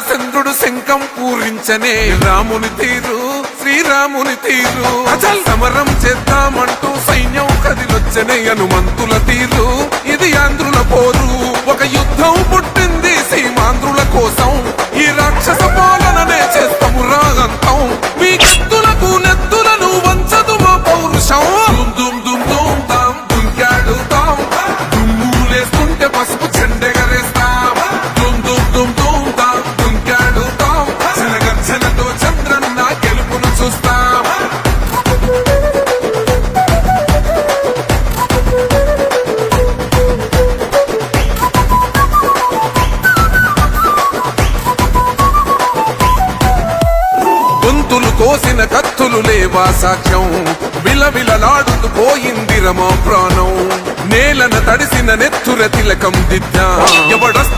చంద్రుడు శంఖం పూరించనే రాముని తీరు శ్రీరాముని తీరు అచల్ సమరం చేద్దామంటూ సైన్యం కదిలొచ్చనే హనుమంతుల తీరు ఇది ఆంధ్రుల పోరు ఒక యుద్ధం పుట్టింది సీమాంధ్రుల కోసం ఈ రాక్షస పాలననే చేస్తాము రాగంతం మీ కత్తులకు నెత్తులను వంచదు మా పౌరుషం దుమ్ దుమ్ దుమ్ తాం దుంకాడుతాం దుమ్ములేస్తుంటే పసుపు చెండెగరేస్తాం దుమ్ దుమ్ దుమ్ దుమ్ తాం దుంకాడుతాం జనగర్జనతో చంద్రన్న గెలుపును చూస్తాం గొంతులు కోసిన కత్తులు లేవా సాక్ష్యం విలవిలలాడుతూ పోయింది రమా ప్రాణం నేలన తడిసిన నెత్తుర తిలకం దిద్దా ఎవడస్త